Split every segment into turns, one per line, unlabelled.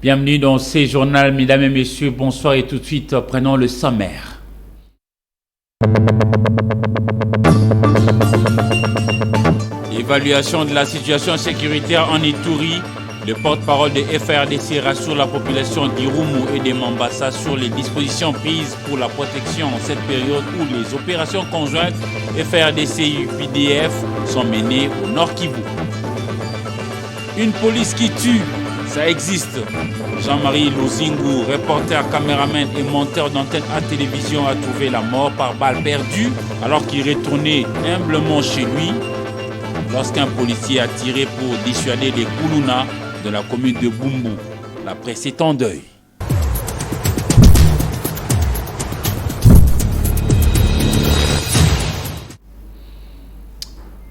Bienvenue dans ces journaux, mesdames et messieurs, bonsoir et tout de suite, prenons le sommaire. Évaluation de la situation sécuritaire en Ituri. Le porte-parole de FARDC rassure la population d'Irumu et de Mambasa sur les dispositions prises pour la protection en cette période où les opérations conjointes FARDC-UPDF sont menées au Nord Kivu. Une police qui tue. Ça existe. Jean-Marie Luzingu, reporter, caméraman et monteur d'antenne à télévision, a trouvé la mort par balle perdue alors qu'il retournait humblement chez lui lorsqu'un policier a tiré pour dissuader les Kuluna de la commune de Bumbu. La presse est en deuil.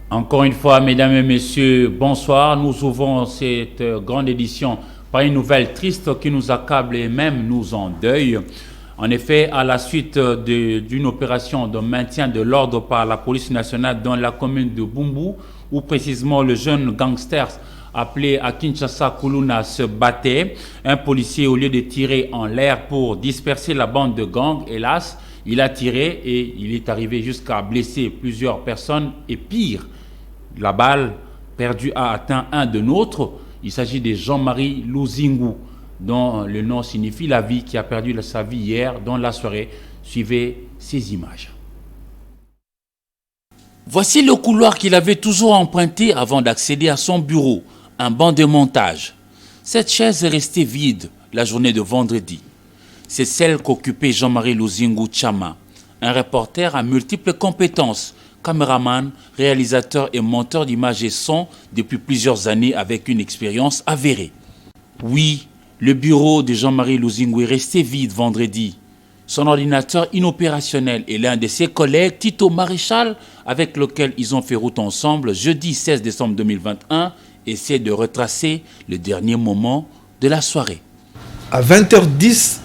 Encore une fois, mesdames et messieurs, bonsoir. Nous ouvrons cette grande édition par une nouvelle triste qui nous accable et même nous endeuille. En effet, à la suite d'une opération de maintien de l'ordre par la police nationale dans la commune de Bumbu, où précisément le jeune gangster appelé à Kinshasa Kuluna se battait, un policier, au lieu de tirer en l'air pour disperser la bande de gang, hélas, il a tiré et il est arrivé jusqu'à blesser plusieurs personnes et pire, la balle perdue a atteint un de nôtres. Il s'agit de Jean-Marie Luzingu, dont le nom signifie la vie, qui a perdu sa vie hier dans la soirée. Suivez ces images. Voici le couloir qu'il avait toujours emprunté avant d'accéder à son bureau, un banc de montage. Cette chaise est restée vide la journée de vendredi. C'est celle qu'occupait Jean-Marie Luzingu Chama, un reporter à multiples compétences, caméraman, réalisateur et monteur d'images et son depuis plusieurs années avec une expérience avérée. Oui, le bureau de Jean-Marie Luzingu est resté vide vendredi. Son ordinateur inopérationnel et l'un de ses collègues, Tito Maréchal, avec lequel ils ont fait route ensemble jeudi 16 décembre 2021, essaient de retracer le dernier moment de la soirée.
À 20h10,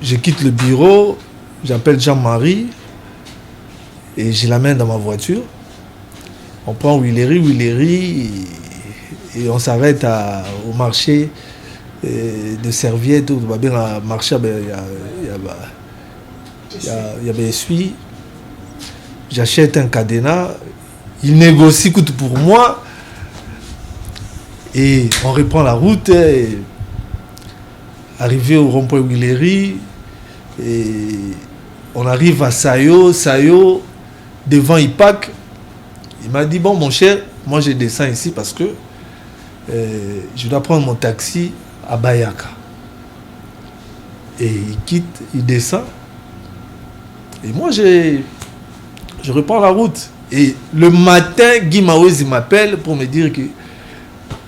je quitte le bureau, j'appelle Jean-Marie, et je l'amène dans ma voiture. On prend Willery et on s'arrête au marché de serviettes. Il y a marché, il y avait essuie. J'achète un cadenas. Il négocie coûte pour moi. Et on reprend la route. Arrivé au rond-point Willery, et on arrive à Sayo. Devant IPAC, il m'a dit, bon mon cher, moi je descends ici parce que je dois prendre mon taxi à Bayaka. Et il quitte, il descend. Et moi je reprends la route. Et le matin, Guy Maouzi m'appelle pour me dire que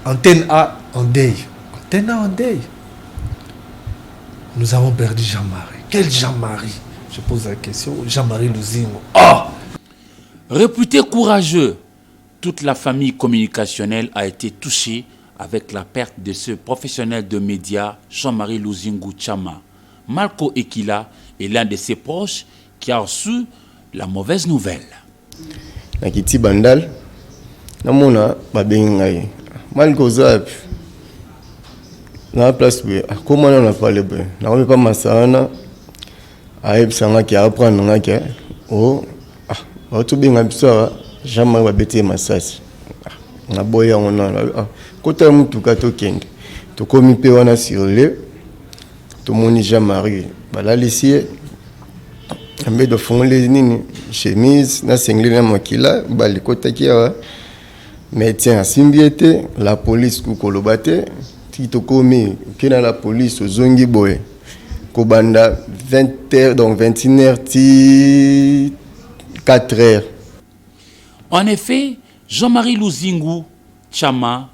Antenne A en deuil. Antenne A en deuil. Nous avons perdu Jean-Marie. Quel Jean-Marie? Je pose la question. Jean-Marie Luzingu. Oh!
Réputé courageux, toute la famille communicationnelle a été touchée avec la perte de ce professionnel de médias, Jean-Marie Luzingu Chama. Marco Ekila est l'un de ses proches qui a reçu la mauvaise nouvelle.
Nakiti Bandal, namona babengai. Malko Zap, na place comment on a parlé ben. Na on pas masana. Aïb sanga qui apprendre ngaka. Oh Autobinga biso jamais va bêter masasi. Na boya on a kota mutu kato kende. To komi pe wana sirle. To moni Jean-Marie bala lisier. Ambe de fongole nini chemise na sengle na makila bali kota kia. Mais tiens simbiete la police ku kolobate ti to komi kena la police ozongi boye. Kobanda 20h, donc 21h, 4h.
En effet, Jean-Marie Luzingu Tchama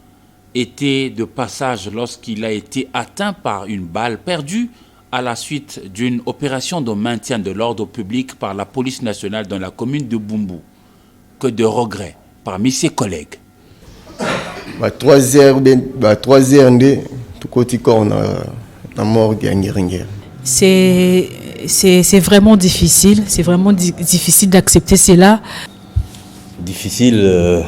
était de passage lorsqu'il a été atteint par une balle perdue à la suite d'une opération de maintien de l'ordre public par la police nationale dans la commune de Bumbu. Que de regrets parmi ses collègues.
3h, tout côté corps na morgue à Ngeringuer.
C'est vraiment difficile, difficile d'accepter cela.
Difficile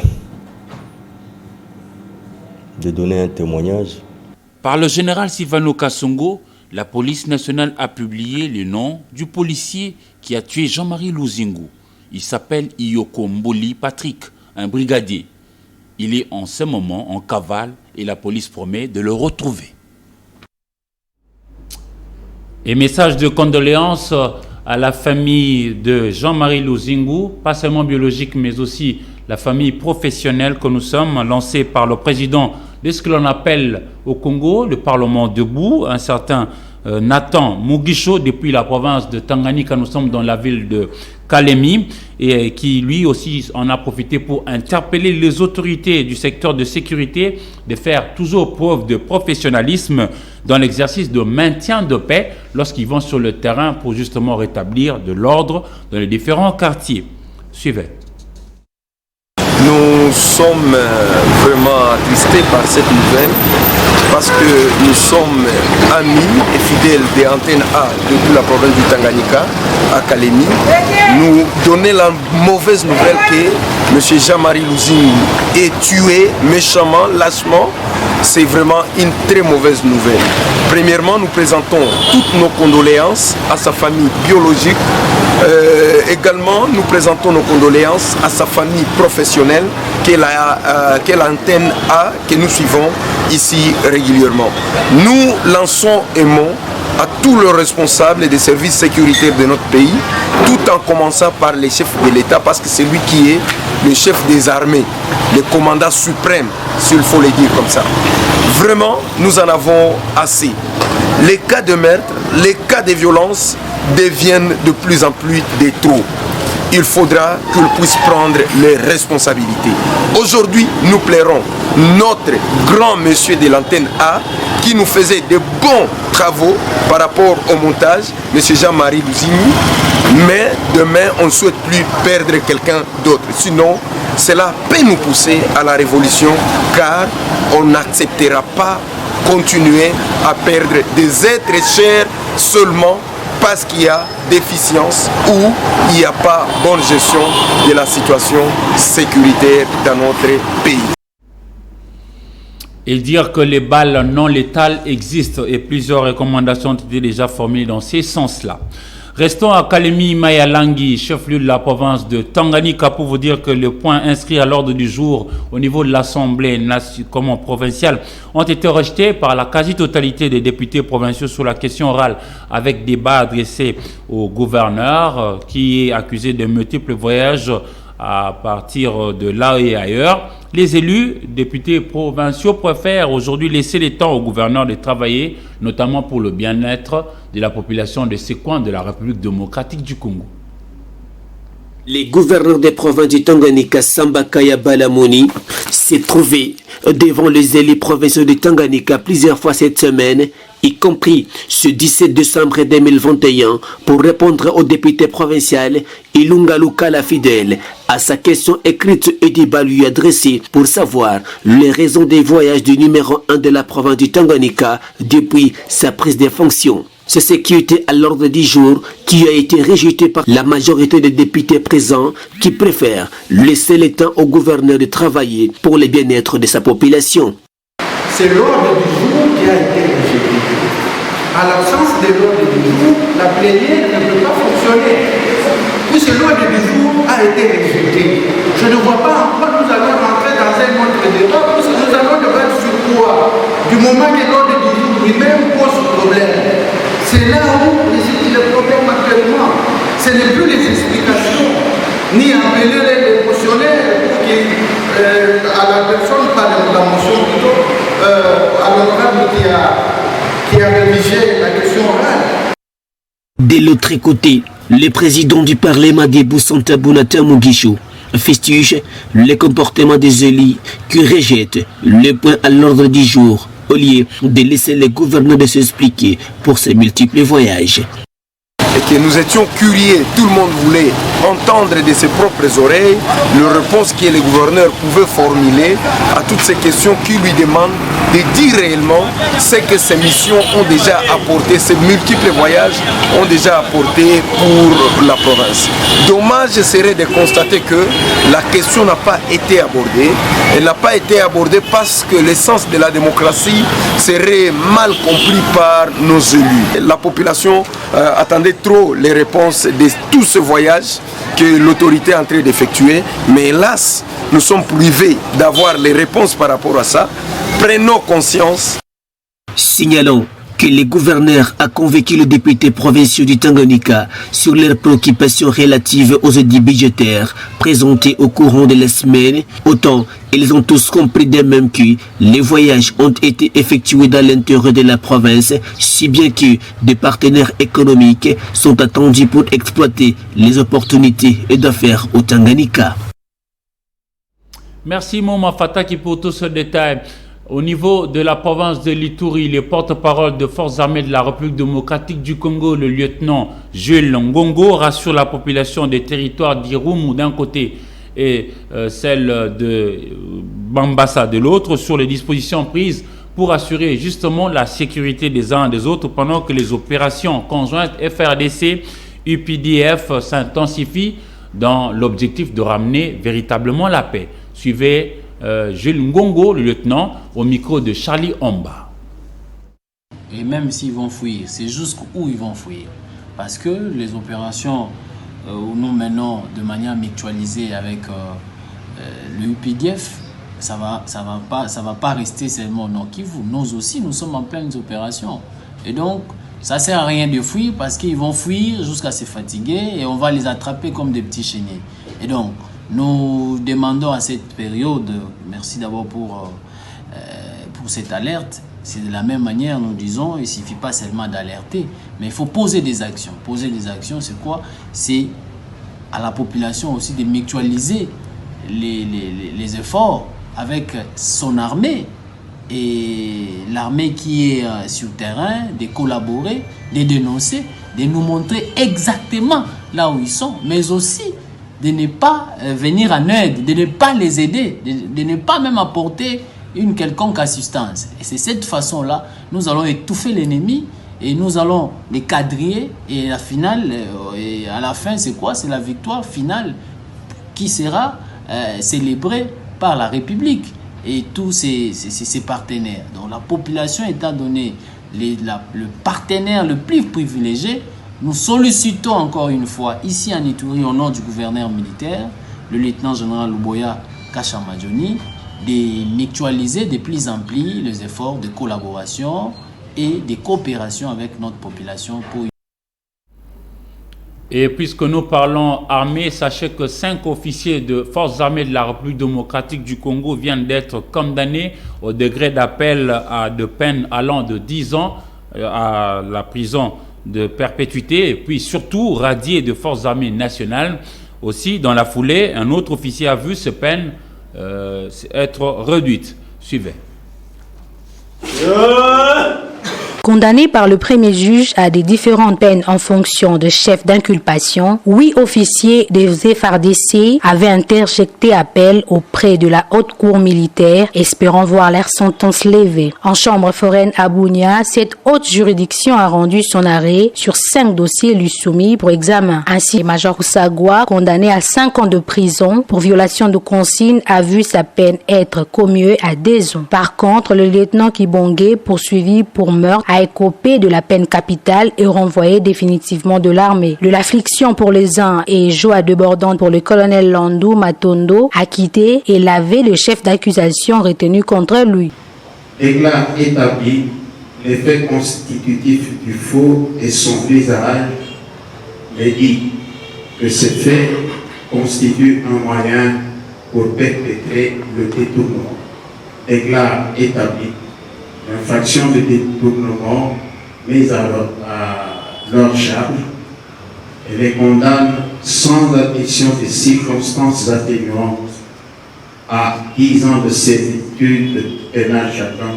de donner un témoignage.
Par le général Sylvano Kasongo, la police nationale a publié le nom du policier qui a tué Jean-Marie Luzingu. Il s'appelle Iyoko Mboli Patrick, un brigadier. Il est en ce moment en cavale et la police promet de le retrouver. Et message de condoléances à la famille de Jean-Marie Luzingu, pas seulement biologique mais aussi la famille professionnelle que nous sommes, lancée par le président de ce que l'on appelle au Congo le Parlement debout, un certain Nathan Mugisho, depuis la province de Tanganyika. Nous sommes dans la ville de Kalemi, et qui lui aussi en a profité pour interpeller les autorités du secteur de sécurité de faire toujours preuve de professionnalisme dans l'exercice de maintien de paix lorsqu'ils vont sur le terrain pour justement rétablir de l'ordre dans les différents quartiers. Suivez.
Nous sommes vraiment attristés par cette nouvelle parce que nous sommes amis et fidèles des antennes A depuis la province du Tanganyika à Kalemi. Nous donner la mauvaise nouvelle que M. Jean-Marie Luzingu est tué méchamment, lâchement. C'est vraiment une très mauvaise nouvelle. Premièrement, nous présentons toutes nos condoléances à sa famille biologique. Également, nous présentons nos condoléances à sa famille professionnelle, qu'est l'antenne A que nous suivons ici régulièrement. Nous lançons un mot à tous les responsables des services sécuritaires de notre pays, tout en commençant par les chefs de l'État, parce que c'est lui qui est le chef des armées, le commandant suprême, s'il faut le dire comme ça. Vraiment, nous en avons assez. Les cas de meurtre, les cas de violence deviennent de plus en plus des trop. Il faudra qu'ils puissent prendre les responsabilités. Aujourd'hui, nous plairons notre grand monsieur de l'antenne A qui nous faisait de bons travaux par rapport au montage, monsieur Jean-Marie Luzingu. Mais demain, on ne souhaite plus perdre quelqu'un d'autre. Sinon, cela peut nous pousser à la révolution, car on n'acceptera pas continuer à perdre des êtres chers seulement parce qu'il y a déficience ou il n'y a pas bonne gestion de la situation sécuritaire dans notre pays.
Et dire que les balles non létales existent et plusieurs recommandations ont été déjà formulées dans ces sens-là. Restons à Kalemi Mayalangi, chef-lieu de la province de Tanganyika, pour vous dire que les points inscrits à l'ordre du jour au niveau de l'Assemblée provinciale ont été rejetés par la quasi-totalité des députés provinciaux sur la question orale, avec débat adressé au gouverneur qui est accusé de multiples voyages à partir de là et ailleurs. Les élus, députés provinciaux, préfèrent aujourd'hui laisser le temps au gouverneur de travailler, notamment pour le bien-être de la population de ces coins de la République démocratique du Congo.
Les gouverneurs des provinces du Tanganyika, Sambakaya Balamoni, s'est trouvé devant les élus provinciaux du Tanganyika plusieurs fois cette semaine, y compris ce 17 décembre 2021, pour répondre au député provincial Ilunga Lukala Fidèle à sa question écrite et débat lui adressée pour savoir les raisons des voyages du numéro 1 de la province du Tanganyika depuis sa prise de fonction. C'est ce qui était à l'ordre du jour qui a été rejeté par la majorité des députés présents qui préfèrent laisser le temps au gouverneur de travailler pour le bien-être de sa population.
C'est l'ordre du jour qui a été rejeté. À l'absence de l'ordre du jour, la plénière ne peut pas fonctionner. Puisque l'ordre du jour a été rejeté. Je ne vois pas en quoi nous allons rentrer dans un autre débat, puisque nous allons débattre sur quoi? Du moment que l'ordre du jour lui-même pose problème. C'est là où réside le problème actuellement. Ce n'est plus les explications, ni appeler les motionnaires pour à la personne, par la motion plutôt, à l'honorable qui a rédigé la question orale.
De l'autre côté, le président du Parlement Gebou Santa Bounata Mugisho fustige le comportement des élus qui rejettent le point à l'ordre du jour au lieu de laisser les gouverneurs de s'expliquer pour ces multiples voyages.
Et que nous étions curieux, tout le monde voulait entendre de ses propres oreilles les réponses que les gouverneurs pouvaient formuler à toutes ces questions qui lui demandent de dire réellement ce que ces missions ont déjà apporté, ces multiples voyages ont déjà apporté pour la province. Dommage serait de constater que la question n'a pas été abordée. Elle n'a pas été abordée parce que l'essence de la démocratie serait mal compris par nos élus. La population attendait trop les réponses de tout ce voyage que l'autorité est en train d'effectuer, mais hélas, nous sommes privés d'avoir les réponses par rapport à ça. Prenons conscience.
Signalons que le gouverneur a convaincu les députés provinciaux du Tanganyika sur leurs préoccupations relatives aux aidés budgétaires présentés au courant de la semaine. Autant, ils ont tous compris d'un même que les voyages ont été effectués dans l'intérieur de la province, si bien que des partenaires économiques sont attendus pour exploiter les opportunités d'affaires au Tanganyika.
Merci Mouma Fataki pour tout ce détail. Au niveau de la province de l'Ituri, le porte-parole de Forces armées de la République démocratique du Congo, le lieutenant Jules Ngongo, rassure la population des territoires d'Irumu d'un côté et celle de Bambassa de l'autre sur les dispositions prises pour assurer justement la sécurité des uns et des autres pendant que les opérations conjointes FRDC-UPDF s'intensifient dans l'objectif de ramener véritablement la paix. Suivez Jules Ngongo, le lieutenant, au micro de Charlie Omba.
Et même s'ils vont fuir, c'est jusqu'où ils vont fuir. Parce que les opérations où nous menons de manière mutualisée avec le UPDF, ça va pas rester seulement au Nord Kivu. Nous aussi, nous sommes en pleine opération. Et donc, ça ne sert à rien de fuir parce qu'ils vont fuir jusqu'à se fatiguer et on va les attraper comme des petits chenilles. Et donc, nous demandons à cette période, merci d'abord pour cette alerte, c'est de la même manière, nous disons, il ne suffit pas seulement d'alerter, mais il faut poser des actions. Poser des actions, c'est quoi? C'est à la population aussi de mutualiser les efforts avec son armée et l'armée qui est sur le terrain, de collaborer, de dénoncer, de nous montrer exactement là où ils sont, mais aussi de ne pas venir en aide, de ne pas les aider, de ne pas même apporter une quelconque assistance. Et c'est cette façon-là, nous allons étouffer l'ennemi et nous allons les quadriller. Et la finale, et à la fin, c'est quoi? C'est la victoire finale qui sera célébrée par la République et tous ses partenaires. Donc la population étant donné le partenaire le plus privilégié, nous sollicitons encore une fois, ici en Ituri, au nom du gouverneur militaire, le lieutenant-général Luboya Kashamadjoni, de mutualiser de plus en plus les efforts de collaboration et de coopération avec notre population pour...
Et puisque nous parlons armée, sachez que 5 officiers de forces armées de la République démocratique du Congo viennent d'être condamnés au degré d'appel à de peine allant de 10 ans à la prison de perpétuité, et puis surtout radiés de forces armées nationales. Aussi, dans la foulée, un autre officier a vu ses peines être réduites. Suivez.
Condamnés par le premier juge à des différentes peines en fonction de chef d'inculpation, 8 officiers des FARDC avaient interjecté appel auprès de la haute cour militaire, espérant voir leur sentence levée. En chambre foraine à Bunia, cette haute juridiction a rendu son arrêt sur 5 dossiers lui soumis pour examen. Ainsi, Major Sagwa, condamné à 5 ans de prison pour violation de consignes, a vu sa peine être commuée à 2 ans. Par contre, le lieutenant Kibonge, poursuivi pour meurtre, a écopé de la peine capitale et renvoyé définitivement de l'armée. De l'affliction pour les uns et joie débordante pour le colonel Landou Matondo, acquitté et lavé le chef d'accusation retenu contre lui.
Déclare établi les faits constitutifs du faux et son visage, mais dit que ces faits constituent un moyen pour perpétrer le détournement. Déclare établi l'infraction de détournement mise à leur charge et les condamne sans admission des circonstances atténuantes à 10 ans de servitude pénale chacun.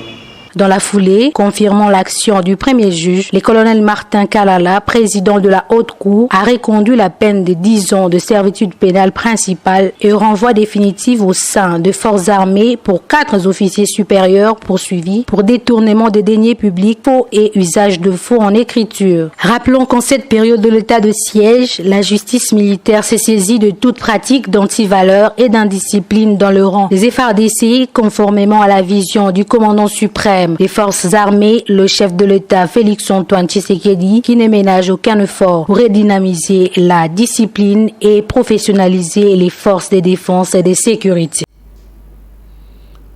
Dans la foulée, confirmant l'action du premier juge, le colonel Martin Kalala, président de la Haute Cour, a reconduit la peine de 10 ans de servitude pénale principale et renvoi définitif au sein des forces armées pour 4 officiers supérieurs poursuivis pour détournement des deniers publics, faux et usage de faux en écriture. Rappelons qu'en cette période de l'état de siège, la justice militaire s'est saisie de toute pratique d'antivaleur et d'indiscipline dans le rang des FARDC, conformément à la vision du commandant suprême des forces armées, le chef de l'État Félix-Antoine Tshisekedi, qui ne ménage aucun effort pour redynamiser la discipline et professionnaliser les forces de défense et de sécurité.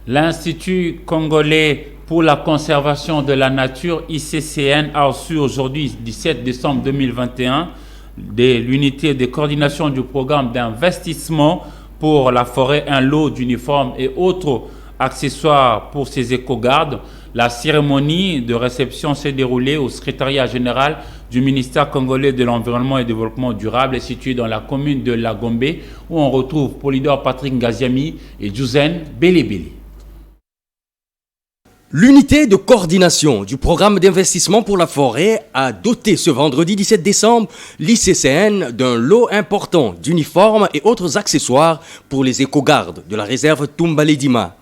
L'Institut congolais pour la conservation de la nature, ICCN, a reçu aujourd'hui, 17 décembre 2021, de l'unité de coordination du programme d'investissement pour la forêt, un lot d'uniformes et autres accessoires pour ses éco-gardes. La cérémonie de réception s'est déroulée au secrétariat général du ministère congolais de l'Environnement et du Développement durable, situé dans la commune de La Gombe, où on retrouve Polydor Patrick Ngaziami et Jouzen Belebele.
L'unité de coordination du programme d'investissement pour la forêt a doté ce vendredi 17 décembre l'ICCN d'un lot important d'uniformes et autres accessoires pour les éco-gardes de la réserve Tumbaledima.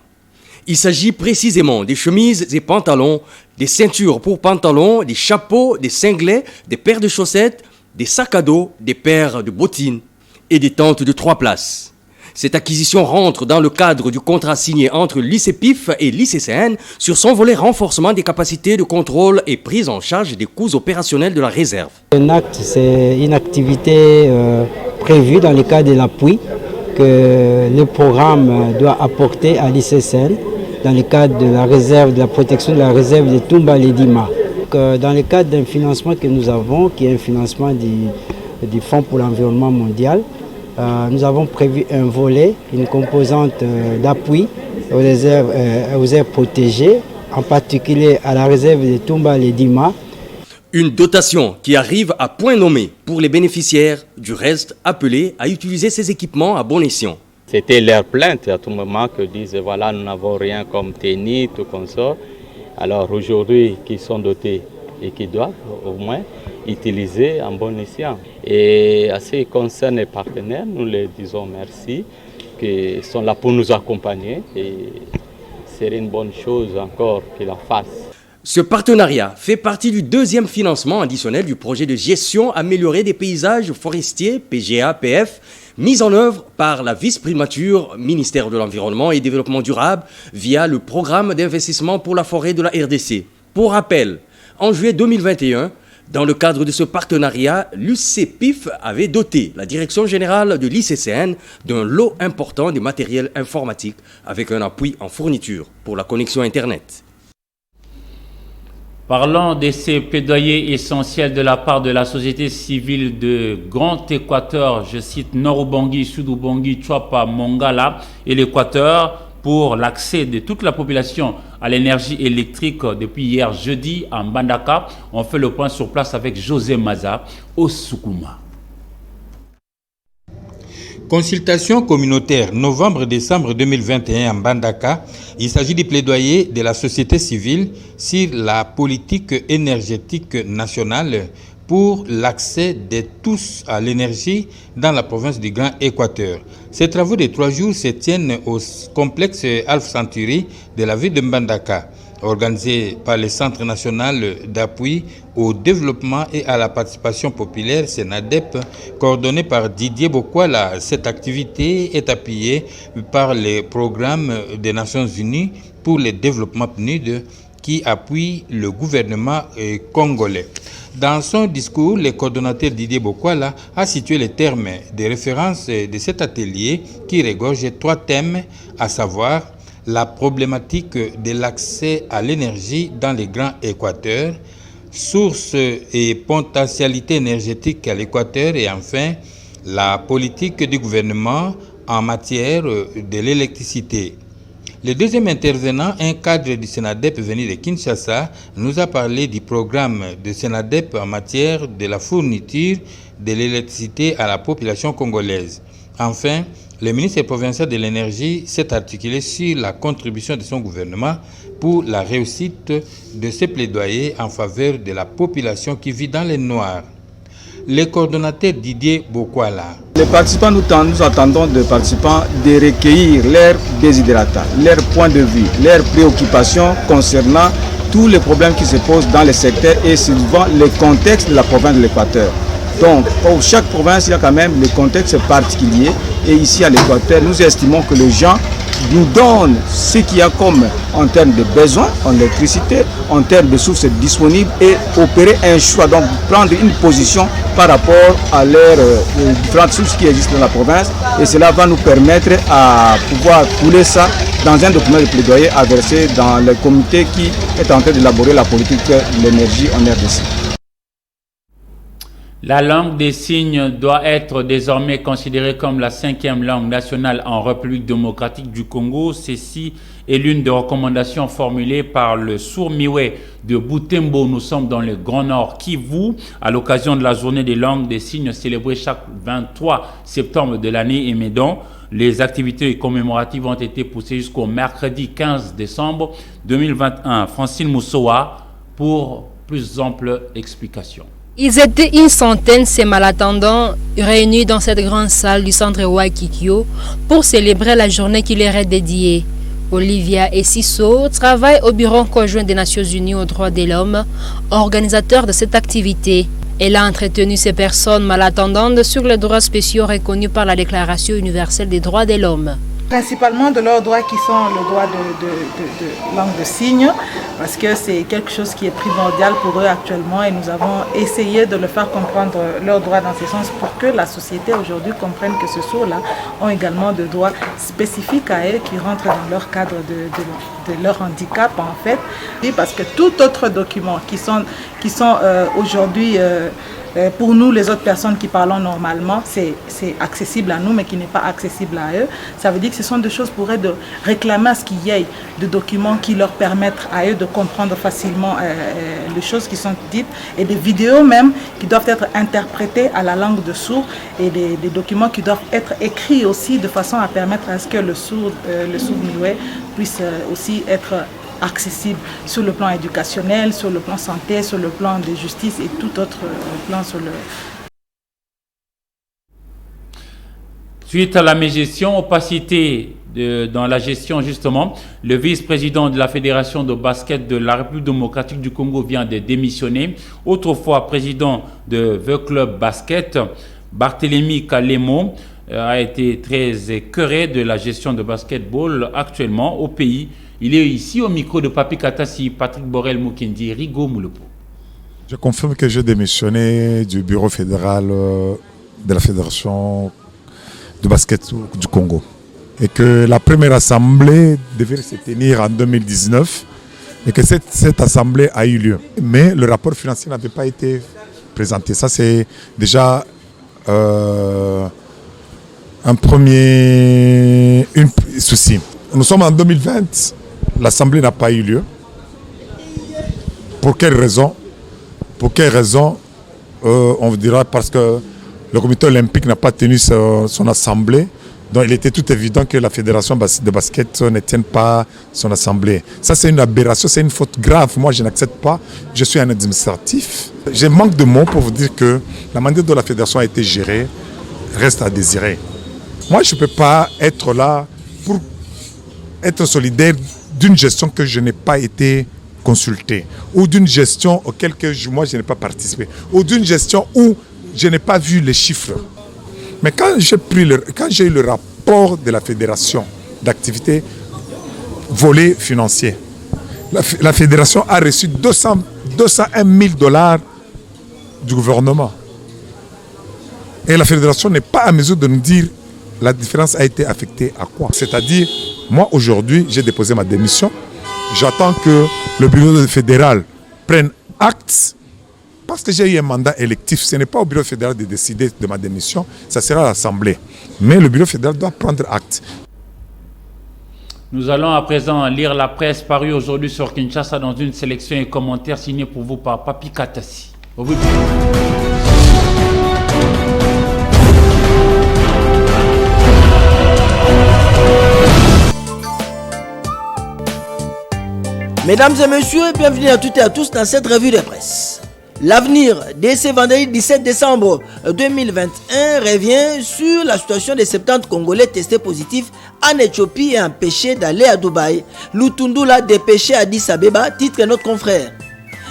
Il s'agit précisément des chemises et pantalons, des ceintures pour pantalons, des chapeaux, des cinglets, des paires de chaussettes, des sacs à dos, des paires de bottines et des tentes de 3 places. Cette acquisition rentre dans le cadre du contrat signé entre l'ICPIF et l'ICCN sur son volet renforcement des capacités de contrôle et prise en charge des coûts opérationnels de la réserve.
Un acte, c'est une activité prévue dans le cadre de l'appui que le programme doit apporter à l'ICCN dans le cadre de la réserve, de la protection de la réserve de Tumbaledima. Dans le cadre d'un financement que nous avons, qui est un financement du Fonds pour l'environnement mondial, nous avons prévu un volet, une composante d'appui aux aires protégées, en particulier à la réserve de Tumbaledima.
Une dotation qui arrive à point nommé pour les bénéficiaires, du reste appelés à utiliser ces équipements à bon escient.
C'était leur plainte à tout moment que disent voilà, nous n'avons rien comme tennis, tout comme ça. Alors aujourd'hui, qui sont dotés et qui doivent au moins utiliser en bon escient. Et à ce qui concerne les partenaires, nous les disons merci, qui sont là pour nous accompagner et c'est une bonne chose encore qu'ils la fassent.
Ce partenariat fait partie du deuxième financement additionnel du projet de gestion améliorée des paysages forestiers, PGA-PF, mis en œuvre par la vice-primature ministère de l'Environnement et du Développement durable via le programme d'investissement pour la forêt de la RDC. Pour rappel, en juillet 2021, dans le cadre de ce partenariat, l'UCPIF avait doté la direction générale de l'ICCN d'un lot important de matériel informatique avec un appui en fourniture pour la connexion Internet.
Parlant de ces plaidoyers essentiels de la part de la société civile de Grand Équateur, je cite Nord-Ubangi, Sud-Ubangi, Chouapa, Mongala et l'Équateur, pour l'accès de toute la population à l'énergie électrique depuis hier jeudi à Mbandaka. On fait le point sur place avec José Maza au Soukouma.
Consultation communautaire novembre-décembre 2021 à Mbandaka. Il s'agit du plaidoyer de la société civile sur la politique énergétique nationale pour l'accès de tous à l'énergie dans la province du Grand Équateur. Ces travaux de 3 jours se tiennent au complexe Alpha Century de la ville de Mbandaka, organisé par le Centre national d'appui au développement et à la participation populaire, SENADEP, coordonné par Didier Bokwala. Cette activité est appuyée par le programme des Nations Unies pour le développement PNUD qui appuie le gouvernement congolais. Dans son discours, le coordonnateur Didier Bokwala a situé les termes de référence de cet atelier qui regorge 3 thèmes, à savoir la problématique de l'accès à l'énergie dans les Grands Équateurs, sources et potentialités énergétiques à l'Équateur et enfin la politique du gouvernement en matière de l'électricité. Le deuxième intervenant, un cadre du Sénadep venu de Kinshasa, nous a parlé du programme de Sénadep en matière de la fourniture de l'électricité à la population congolaise. Enfin, le ministre provincial de l'énergie s'est articulé sur la contribution de son gouvernement pour la réussite de ses plaidoyers en faveur de la population qui vit dans les noirs. Le coordonnateur Didier Bokwala.
Les participants, nous attendons des participants de recueillir leurs desiderata, leurs points de vue, leurs préoccupations concernant tous les problèmes qui se posent dans le secteur et souvent le contexte de la province de l'Équateur. Donc, pour chaque province, il y a quand même le contexte particulier. Et ici à l'Équateur, nous estimons que les gens nous donnent ce qu'il y a comme en termes de besoins en électricité, en termes de sources disponibles et opérer un choix, donc prendre une position par rapport à leurs différentes sources qui existent dans la province. Et cela va nous permettre à pouvoir couler ça dans un document de plaidoyer à verser dans le comité qui est en train d'élaborer la politique de l'énergie en RDC.
La langue des signes doit être désormais considérée comme la 5e langue nationale en République démocratique du Congo. Ceci est l'une des recommandations formulées par le Sourd-Miwé de Butembo. Nous sommes dans le Grand Nord Kivu à l'occasion de la journée des langues des signes célébrée chaque 23 septembre de l'année et Médon. Les activités commémoratives ont été poussées jusqu'au mercredi 15 décembre 2021. Francine Moussoa pour plus ample explication.
Ils étaient une centaine, ces malattendants, réunis dans cette grande salle du centre Waikikio pour célébrer la journée qui leur est dédiée. Olivia Essisso travaille au Bureau conjoint des Nations Unies aux droits de l'homme, organisateur de cette activité. Elle a entretenu ces personnes malattendantes sur les droits spéciaux reconnus par la Déclaration universelle des droits de l'homme.
Principalement de leurs droits qui sont le droit de langue de signes, parce que c'est quelque chose qui est primordial pour eux actuellement et nous avons essayé de leur faire comprendre leurs droits dans ce sens pour que la société aujourd'hui comprenne que ce sourds-là ont également des droits spécifiques à eux qui rentrent dans leur cadre de leur handicap en fait. Et parce que tout autre document qui sont aujourd'hui pour nous, les autres personnes qui parlent normalement, c'est accessible à nous, mais qui n'est pas accessible à eux. Ça veut dire que ce sont des choses pour eux de réclamer à ce qu'il y ait des documents qui leur permettent à eux de comprendre facilement les choses qui sont dites et des vidéos même qui doivent être interprétées à la langue de sourds et des documents qui doivent être écrits aussi de façon à permettre à ce que le sourd-muet puisse aussi être accessible sur le plan éducationnel, sur le plan santé, sur le plan de justice et tout autre plan sur le...
Suite à la mégestion, opacité dans la gestion justement, le vice-président de la Fédération de basket de la République démocratique du Congo vient de démissionner. Autrefois président de The Club Basket, Barthélemy Kalemo a été très écœuré de la gestion de basketball actuellement au pays. Il est ici au micro de Papi Katassi, Patrick Borel Mukindi, Rigo Moulepo.
Je confirme que j'ai démissionné du bureau fédéral de la Fédération de basket du Congo. Et que la première assemblée devait se tenir en 2019 et que cette assemblée a eu lieu. Mais le rapport financier n'avait pas été présenté. Ça, c'est déjà un premier souci. Nous sommes en 2020. L'Assemblée n'a pas eu lieu. Pour quelle raison? Pour quelle raison? On vous dira parce que le comité olympique n'a pas tenu son assemblée. Donc il était tout évident que la fédération de basket ne tienne pas son assemblée. Ça c'est une aberration, c'est une faute grave. Moi je n'accepte pas. Je suis un administratif. J'ai manque de mots pour vous dire que la manière dont la fédération a été gérée reste à désirer. Moi je ne peux pas être là pour être solidaire d'une gestion que je n'ai pas été consulté, ou d'une gestion auquel moi je n'ai pas participé, ou d'une gestion où je n'ai pas vu les chiffres. Mais quand j'ai eu le rapport de la fédération d'activité volet financier, la fédération a reçu 201 000 $ du gouvernement. Et la fédération n'est pas à mesure de nous dire la différence a été affectée à quoi. C'est-à-dire, moi aujourd'hui, j'ai déposé ma démission. J'attends que le bureau fédéral prenne acte parce que j'ai eu un mandat électif. Ce n'est pas au bureau fédéral de décider de ma démission, ça sera à l'Assemblée. Mais le bureau fédéral doit prendre acte.
Nous allons à présent lire la presse parue aujourd'hui sur Kinshasa dans une sélection et commentaires signés pour vous par Papi Katassi. Au revoir.
Mesdames et messieurs, bienvenue à toutes et à tous dans cette revue de presse. L'avenir de ce vendredi 17 décembre 2021 revient sur la situation des 70 Congolais testés positifs en Éthiopie et empêchés d'aller à Dubaï. Lutundula dépêché à Addis Abeba, titre notre confrère.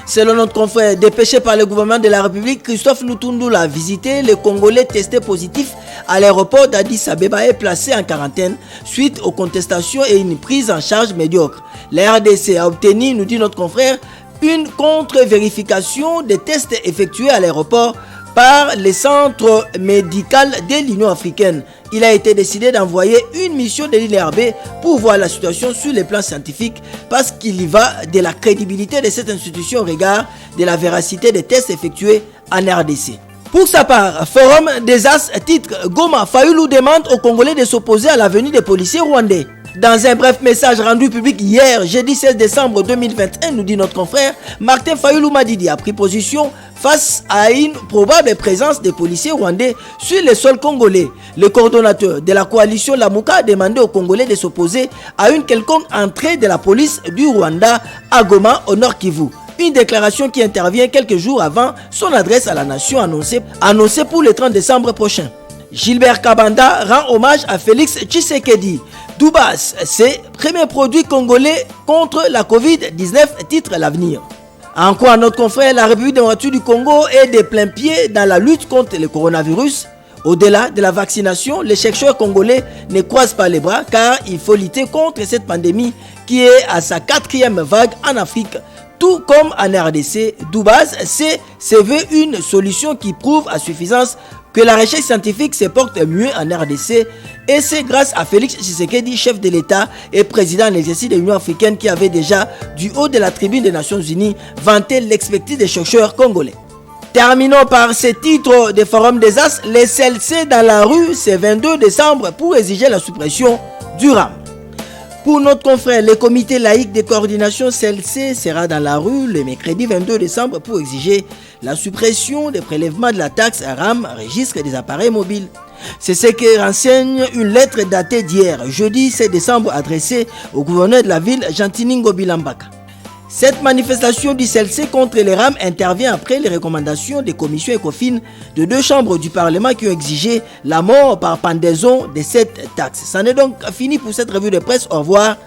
Selon notre confrère, dépêché par le gouvernement de la République, Christophe Lutundula a visité les Congolais testés positifs à l'aéroport d'Addis Abeba et placé en quarantaine suite aux contestations et une prise en charge médiocre. La RDC a obtenu, nous dit notre confrère, une contre-vérification des tests effectués à l'aéroport par le centre médical de l'Union africaine. Il a été décidé d'envoyer une mission de l'INRB pour voir la situation sur le plan scientifique parce qu'il y va de la crédibilité de cette institution au regard de la véracité des tests effectués en RDC. Pour sa part, Forum des As titre Goma Fayulu demande aux Congolais de s'opposer à la venue des policiers rwandais. Dans un bref message rendu public hier, jeudi 16 décembre 2021, nous dit notre confrère, Martin Fayulu Madidi a pris position face à une probable présence des policiers rwandais sur le sol congolais. Le coordonnateur de la coalition Lamuka a demandé aux Congolais de s'opposer à une quelconque entrée de la police du Rwanda à Goma au Nord Kivu. Une déclaration qui intervient quelques jours avant son adresse à la nation annoncée pour le 30 décembre prochain. Gilbert Kabanda rend hommage à Félix Tshisekedi. Doubas, c'est premier produit congolais contre la Covid-19, titre l'avenir. En quoi notre confrère, la République démocratique du Congo est de plein pied dans la lutte contre le coronavirus. Au-delà de la vaccination, les chercheurs congolais ne croisent pas les bras car il faut lutter contre cette pandémie qui est à sa 4e vague en Afrique. Tout comme en RDC, Doubas, c'est veut une solution qui prouve à suffisance que la recherche scientifique se porte mieux en RDC et c'est grâce à Félix Tshisekedi, chef de l'État et président en exercice de l'Union africaine qui avait déjà, du haut de la tribune des Nations Unies, vanté l'expertise des chercheurs congolais. Terminons par ce titre de Forum des As, les CLC dans la rue ce 22 décembre pour exiger la suppression du RAM. Pour notre confrère, le comité laïque de coordination CLC sera dans la rue le mercredi 22 décembre pour exiger la suppression des prélèvements de la taxe RAM, registre des appareils mobiles. C'est ce que renseigne une lettre datée d'hier, jeudi 7 décembre, adressée au gouverneur de la ville, Jantiningo Bilambaka. Cette manifestation du CLC contre les RAM intervient après les recommandations des commissions ECOFIN de 2 chambres du Parlement qui ont exigé la mort par pendaison de cette taxe. C'en est donc fini pour cette revue de presse. Au revoir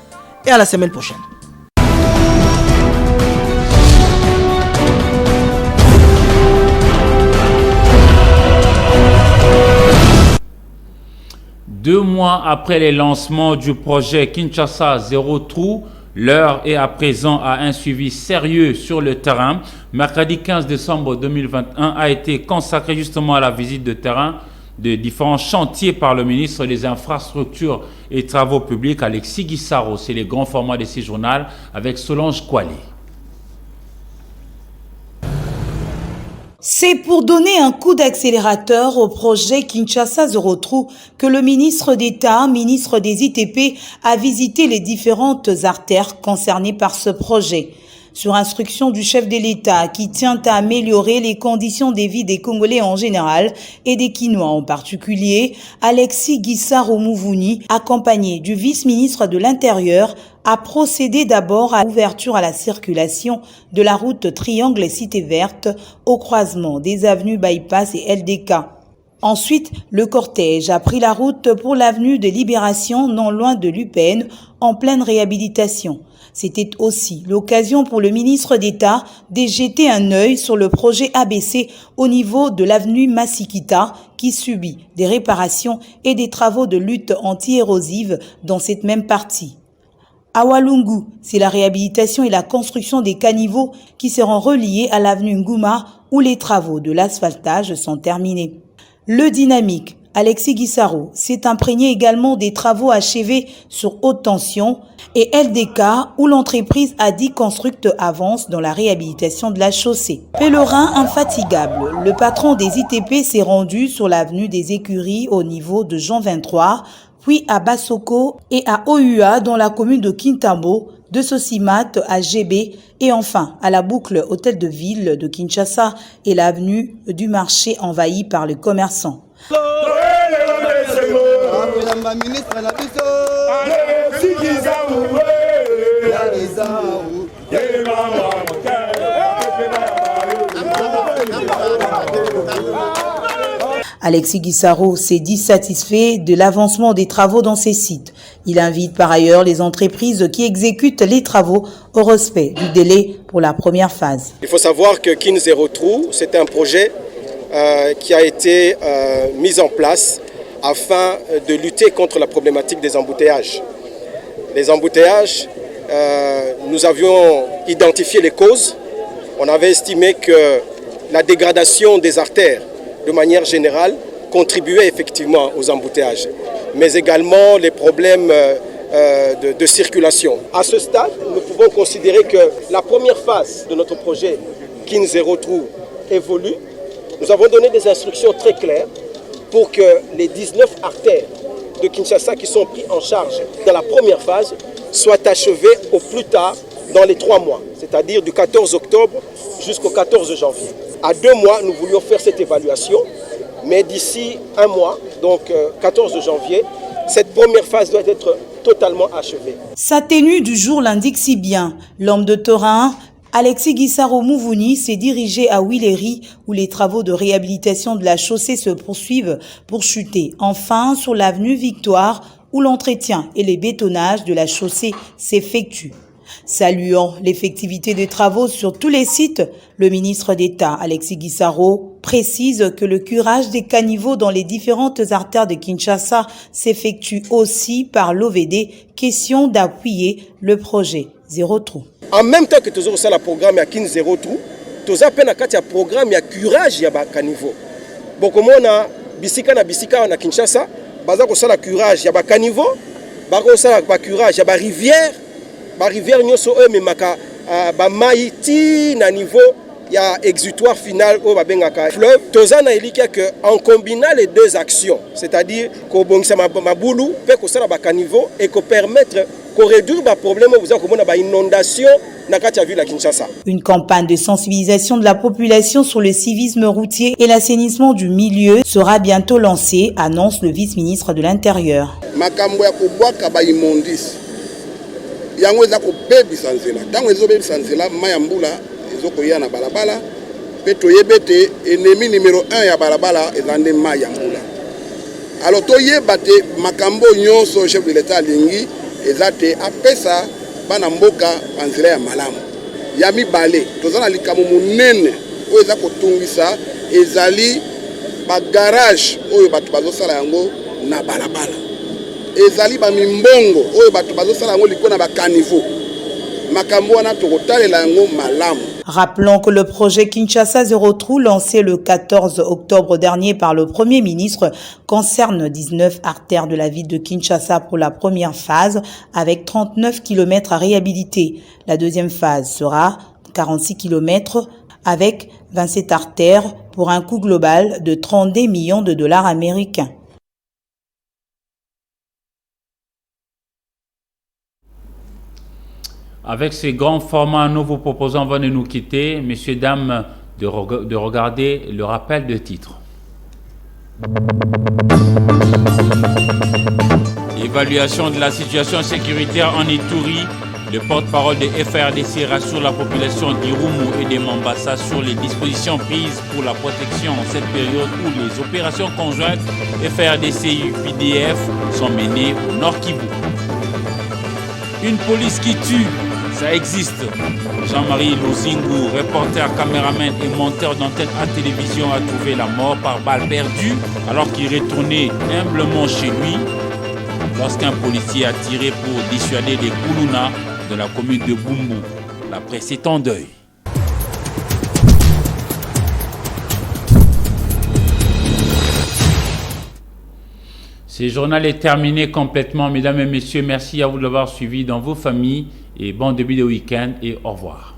et à la semaine prochaine.
Deux mois après les lancements du projet Kinshasa Zéro Trou, l'heure est à présent à un suivi sérieux sur le terrain. Mercredi 15 décembre 2021 a été consacré justement à la visite de terrain de différents chantiers par le ministre des Infrastructures et Travaux Publics, Alexis Guissaro. C'est le grand format de ce journal avec Solange Kouali.
C'est pour donner un coup d'accélérateur au projet Kinshasa Zéro Trou que le ministre d'État, ministre des ITP, a visité les différentes artères concernées par ce projet. Sur instruction du chef de l'État qui tient à améliorer les conditions de vie des Congolais en général et des Kinois en particulier, Alexis Guissaro Mouvouni, accompagné du vice-ministre de l'Intérieur, a procédé d'abord à l'ouverture à la circulation de la route Triangle Cité Verte au croisement des avenues Bypass et LDK. Ensuite, le cortège a pris la route pour l'avenue de Libération non loin de l'UPN en pleine réhabilitation. C'était aussi l'occasion pour le ministre d'État de jeter un œil sur le projet ABC au niveau de l'avenue Massikita qui subit des réparations et des travaux de lutte anti-érosive dans cette même partie. À Walungu, c'est la réhabilitation et la construction des caniveaux qui seront reliés à l'avenue Ngouma où les travaux de l'asphaltage sont terminés. Le dynamique Alexis Guissaro s'est imprégné également des travaux achevés sur haute tension et LDK où l'entreprise Adi Construct avance dans la réhabilitation de la chaussée. Pèlerin infatigable, le patron des ITP s'est rendu sur l'avenue des Écuries au niveau de Jean 23 puis à Bassoko et à Oua dans la commune de Kintambo, de Sosimat à GB et enfin à la boucle hôtel de ville de Kinshasa et l'avenue du marché envahie par les commerçants. Alexis Guissaro s'est dit satisfait de l'avancement des travaux dans ces sites. Il invite par ailleurs les entreprises qui exécutent les travaux au respect du délai pour la première phase.
Il faut savoir que Kin Zero Trou, c'est un projet qui a été mis en place afin de lutter contre la problématique des embouteillages. Les embouteillages, nous avions identifié les causes. On avait estimé que la dégradation des artères de manière générale, contribuait effectivement aux embouteillages, mais également les problèmes de circulation. À ce stade, nous pouvons considérer que la première phase de notre projet Kin Zero Trou évolue. Nous avons donné des instructions très claires pour que les 19 artères de Kinshasa qui sont pris en charge dans la première phase soient achevées au plus tard dans les 3 mois, c'est-à-dire du 14 octobre jusqu'au 14 janvier. À 2 mois, nous voulions faire cette évaluation, mais d'ici 1 mois, donc 14 janvier, cette première phase doit être totalement achevée.
Sa tenue du jour l'indique si bien. L'homme de terrain, Alexis Guissaro Mouvouni, s'est dirigé à Willery, où les travaux de réhabilitation de la chaussée se poursuivent pour chuter. Enfin, sur l'avenue Victoire, où l'entretien et les bétonnages de la chaussée s'effectuent. Saluant l'effectivité des travaux sur tous les sites, le ministre d'État Alexis Guissaro précise que le curage des caniveaux dans les différentes artères de Kinshasa s'effectue aussi par l'OVD, question d'appuyer le projet Zero Trou.
En même temps que nous avons le programme à Kin Zero Trou, nous avons un programme de curage de caniveaux. Donc, comme on a bisika na Kinshasa, nous avons un curage de caniveaux, nous avons un curage de rivière. La rivière nyonso memaka ba mai ti na niveau ya exutoire final au babengaka fleuve tozana elika que en combinant les deux actions, c'est-à-dire ko bongisa mabulu pe ko sala ba caniveau et ko permettre ko réduire ba problème vous avez comme ba inondation na kati ya ville à Kinshasa.
Une campagne de sensibilisation de la population sur le civisme routier et l'assainissement du milieu sera bientôt lancée, annonce le vice-ministre de l'Intérieur.
Makambo ya kobwaka ba immondis yango eza kobebisa nzela ntango ezobebisa nzela mai ya mbula ezokoya na balabala mpe toyeba ete ennemi numéro 1 ya balabala eza nde mai ya mbula. Alors toyeba te makambo nyonso chef de l'état alingi eza te apesa bana mboka banzela ya malamu ya mibale toza na likambo monene oyo eza kotungisa ezali bagarage oyo bato bazosala yango na balabala. Ezali ba mimbongo oyo bato bazosala yango likona ba caniveau makambo wana tokotalela yango malamu.
Rappelons que le projet Kinshasa Zero Trou, lancé le 14 octobre dernier par le Premier ministre, concerne 19 artères de la ville de Kinshasa pour la première phase, avec 39 km à réhabiliter. La deuxième phase sera 46 km avec 27 artères pour un coût global de 32 millions de dollars américains.
Avec ces grands formats, nous vous proposons, avant de nous quitter, messieurs, dames, de regarder le rappel de titre. Évaluation de la situation sécuritaire en Ituri. Le porte-parole de FARDC rassure la population d'Irumu et de Mambasa sur les dispositions prises pour la protection en cette période où les opérations conjointes FARDC-UPDF sont menées au Nord Kivu. Une police qui tue, ça existe. Jean-Marie Lozingu, reporter, caméraman et monteur d'antenne à télévision, a trouvé la mort par balle perdue alors qu'il retournait humblement chez lui lorsqu'un policier a tiré pour dissuader les Koulouna de la commune de Bumbu. La presse est en deuil. Ce journal est terminé complètement. Mesdames et messieurs, merci à vous de l'avoir suivi dans vos familles et bon début de week-end et au revoir.